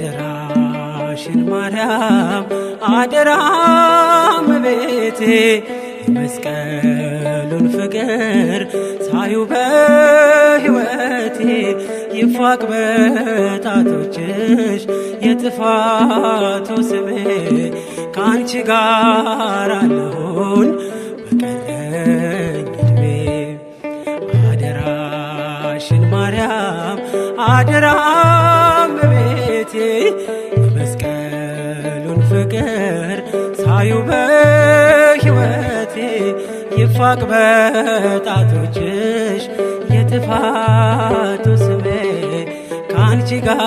አደራሽን ማርያም አደራ እመቤቴ የመስቀሉን ፍቅር ሳዩ በሕይወቴ ይፋቅ በጣቶችሽ የጥፋቱ ስሜ ከአንቺ ጋር አለሁኝ በቀረኝ ዕድሜ። አደራሽን ማርያም አደራ እመቤቴ የመስቀሉን ፍቅር ሳዩ በሕይወቴ ይፋቅ በጣቶችሽ የጥፋቱ ስሜ ከአንቺ ጋር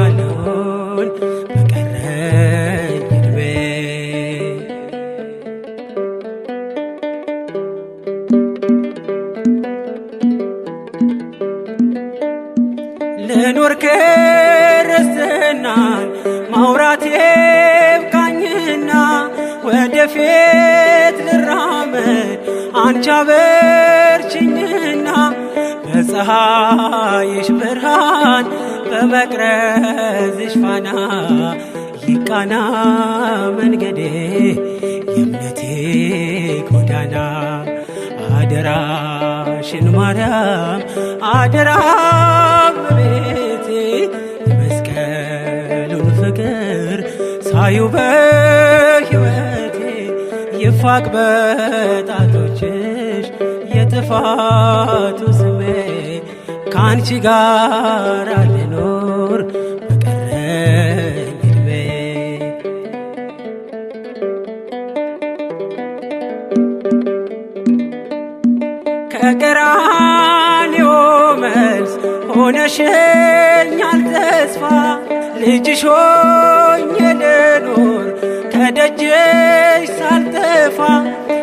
አለሁኝ በቀረኝ ዕድሜ። ልኑር ክርስትናን ማውራቴ ይብቃኝና ወደፊት ልራመድ አንቺ አበርችኝና በፀሐይሽ ብርሃን በመቅረዝሽ ፋና ይቃና መንገዴ የእምነቴ ጎዳና። አደራሽን ማርያም አደራ እመቤቴ የመስቀሉን ፍቅር ሳዩ በሕይወቴ ይፋቅ በጣቶችሽ የጥፋቱ ስሜ ከአንቺ ጋር ልኖር በቀረኝ ዕድሜ። ከቀራንዮ መልስ ሆነሽኛል ተስፋ ልጅሽ ሆኜ ልኖር ከደጅሽ ሳልጠፋ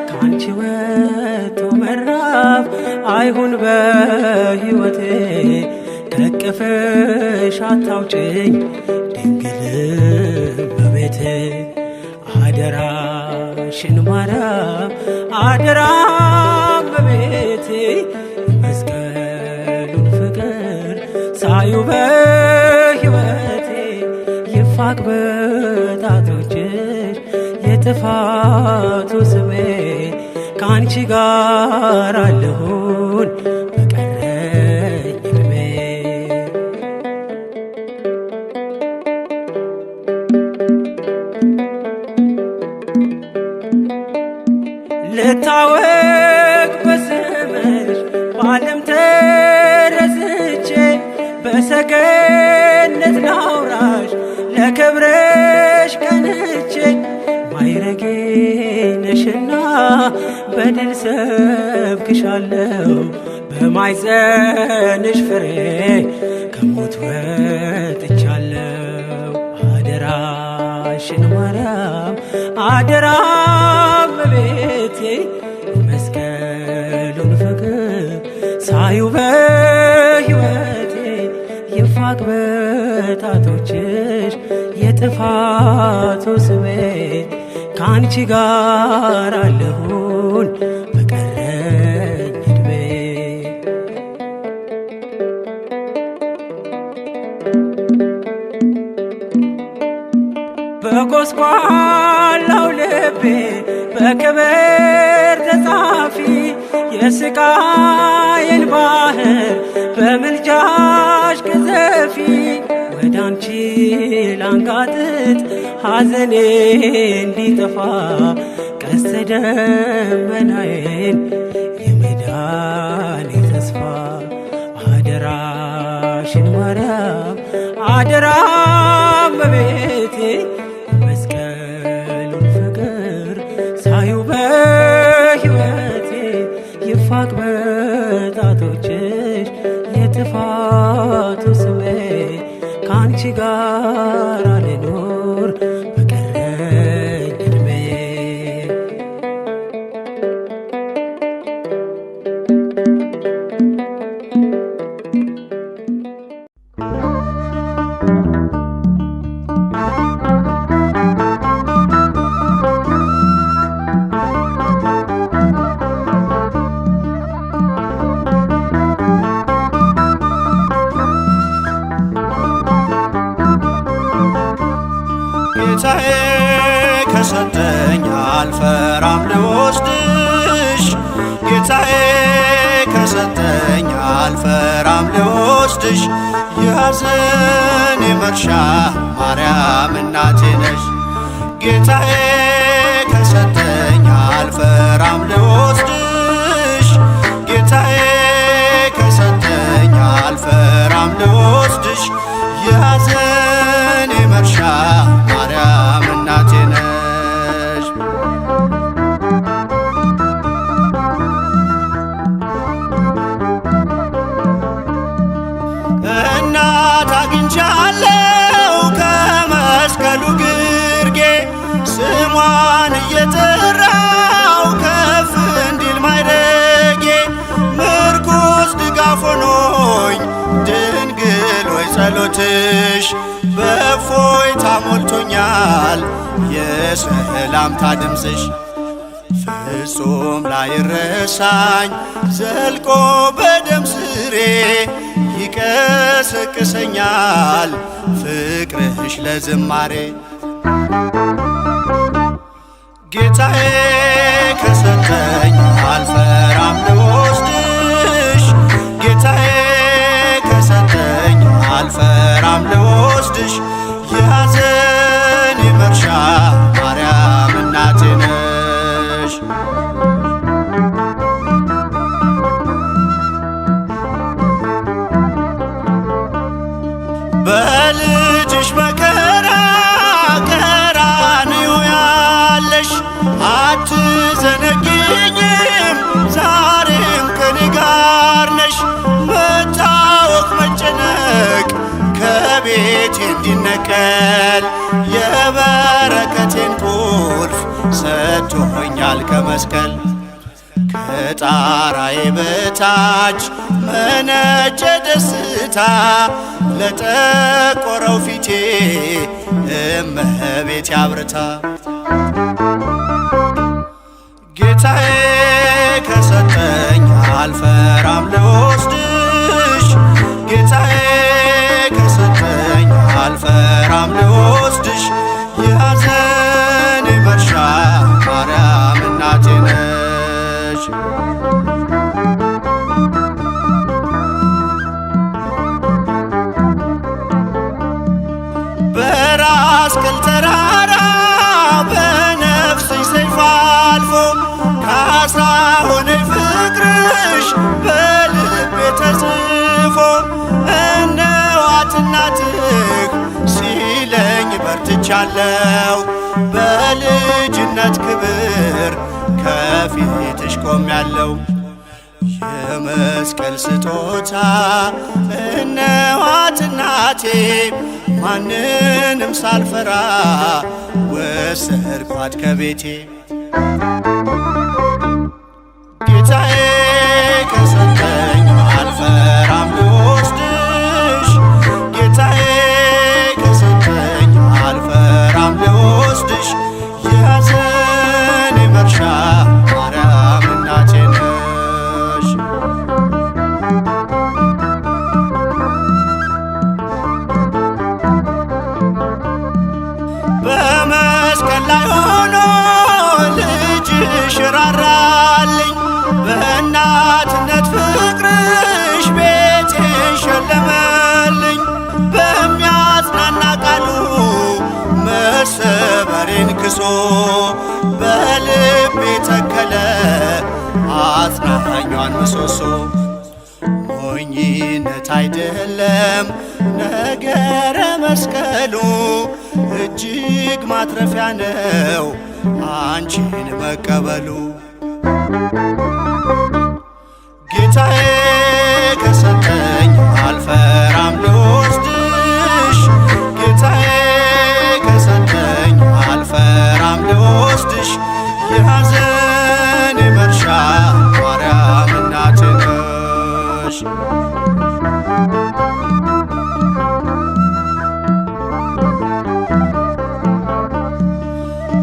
ከአንቺ ወጥቶ መራብ አይሁን በሕይወቴ ከቅፍሽ አታውጭኝ ድንግል እመቤቴ። አደራሽን ማርያም አደራ እመቤቴ የመስቀሉን ፍቅር ሳዩ በሕይወቴ ይፋቅ በጣቶችሽ የጥፋቱ ስሜ ከአንቺ ጋር አለሁኝ በቀረኝ ዕድሜ። ልታወቅ በስምሽ በዓለም ተረስቼ በሰገነት ላውራሽ ለክብርሽ ቀንቼ ማይረጌ ነሽና በድል ሰብክሻለሁ በማኅፀንሽ ፍሬ ከሞት ወጥቻለሁ። አደራሽን ማርያም አደራ እመቤቴ የመስቀሉን ፍቅር ሳዩ በሕይወቴ ይፋቅ በጣቶችሽ የጥፋቱ ስሜ ከአንቺ ጋር አለሁኝ በቀረኝ ዕድሜ። በጎስቋላው ልቤ በክብር ተጻፊ የስቃይን ባህር በምልጃሽ ቅዘፊ ወዳንቺ ላንጋጥጥ ሐዘኔ እንዲጠፋ ቀስተ ደመናዬን የመዳኔ ተስፋ። አደራሽን ማርያም አደራ እመቤቴ የመስቀሉን ፍቅር ሳዩ በሕይወቴ ይፋቅ በጣቶችሽ የጥፋቱ ስሜ ከአንቺ ጋር ልኖር በቀረኝ ዕድሜ። ከሰጠኝ አልፈራም ልወስድሽ ጌታዬ ከሰጠኝ አልፈራም ልወስድሽ የሐዘኔ መርሻ ማርያም እናቴ ነሽ ጌታዬ ከሰጠኝ አልፈራም ልወስድሽ ጌታዬ ከሰጠኝ አልፈራም ልወስድሽ የሐዘኔ መርሻ ማርያም እናቴ ነሽ። እናት አግኝቻለሁ ከመስቀሉ ግርጌ ስሟን እየጠራው ከፍ እንዲል ማይረጌ ምርኩስ ድጋፍ ሆኖኝ ድንግል ወይ ጸሎትሽ በእፎይታ ሞልቶኛል የሰላምታ ድምፅሽ ፍጹም ላይረሳኝ ዘልቆ በደም ስሬ ይቀሰቅሰኛል ፍቅርሽ ለዝማሬ ጌታዬ ከሰጠኝ አልፈራም ልወስድሽ ጌታዬ ከሰጠኝ አልፈራም ልወስድሽ የሐዘኔ መርሻ ማርያም እናቴ ነሽ። በልጅሽ መከራ ቀራንዮ ያለሽ አትዘነጊኝም ዛሬም ከኔ ጋር ነሽ መታወክ መጨነቅ ከቤቴ እንዲነቀል የበረከቴን ቁልፍ ሰጥቶኛል ከመስቀል ከጣራዬ በታች መነጨ ደስታ ለጠቆረው ፊቴ እመቤቴ አብርታ ጌታዬ ከሰጠኝ አልፈራም ልወስድሽ ጌታዬ ከሰጠኝ አልፈራም ልወስድሽ የሐዘኔ መርሻ ማርያም እናቴ ነሽ። በራስ ቅል ተራራ በነፍስሽ ሰይፍ አልፎ ካሳ ሆነኝ ፍቅርሽ በልቤ ተጽፎ እነዋት እናትህ ሲለኝ በርትቻለሁ በልጅነት ክብር ከፊትሽ ቆሜያለሁ የመስቀል ስጦታ እነዋት እናቴ ማንንም ሳልፈራ ወሰድኳት ከቤቴ ጌታዬ ከሰጠኝ አልፈራም ልወስድሽ ጌታዬ ከሰጠኝ አልፈራም ልወስድሽ የሐዘኔ መርሻ ማርያም እናቴ ነሽ። በመስቀል ላይ ሆኖ ልጅሽ ራራልኝ በእናትነት ፍቅርሽ ቤቴን ሸለመልኝ በሚያጽናና ቃሉ መሰበሬን ክሶ በልቤ ተከለ አጽናኛን ምሰሶ ሞኝነት አይደለም ነገረ መስቀሉ እጅግ ማትረፊያ ነው አንቺን መቀበሉ ጌታዬ ከሰጠኝ አልፈራም ልወስድሽ ጌታዬ ከሰጠኝ አልፈራም ልወስድሽ የሐዘኔ መርሻ ማርያም እናቴ ነሽ።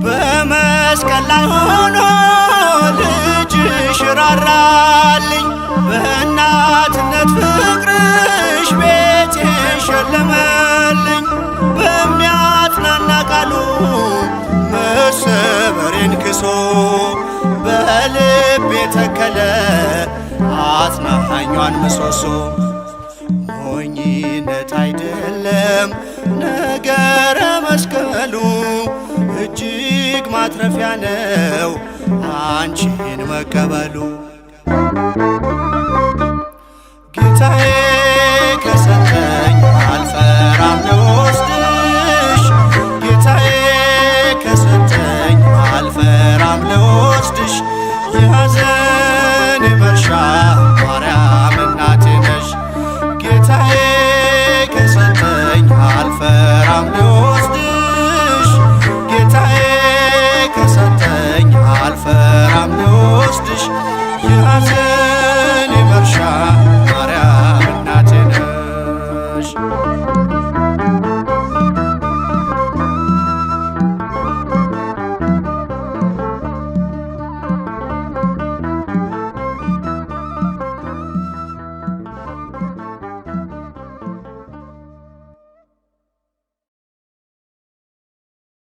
በመስቀል ላይ ሆኖ ልጅሽ ራራልኝ በእናትነት ፍቅርሽ ቤቴን ሸለመልኝ በሚያጽናና ቃሉ ቀድሶ በልብ የተከለ አጽናኛን ምሰሶ። ሞኝነት አይደለም ነገረ መስቀሉ እጅግ ማትረፊያ ነው አንቺን መቀበሉ። ጌታዬ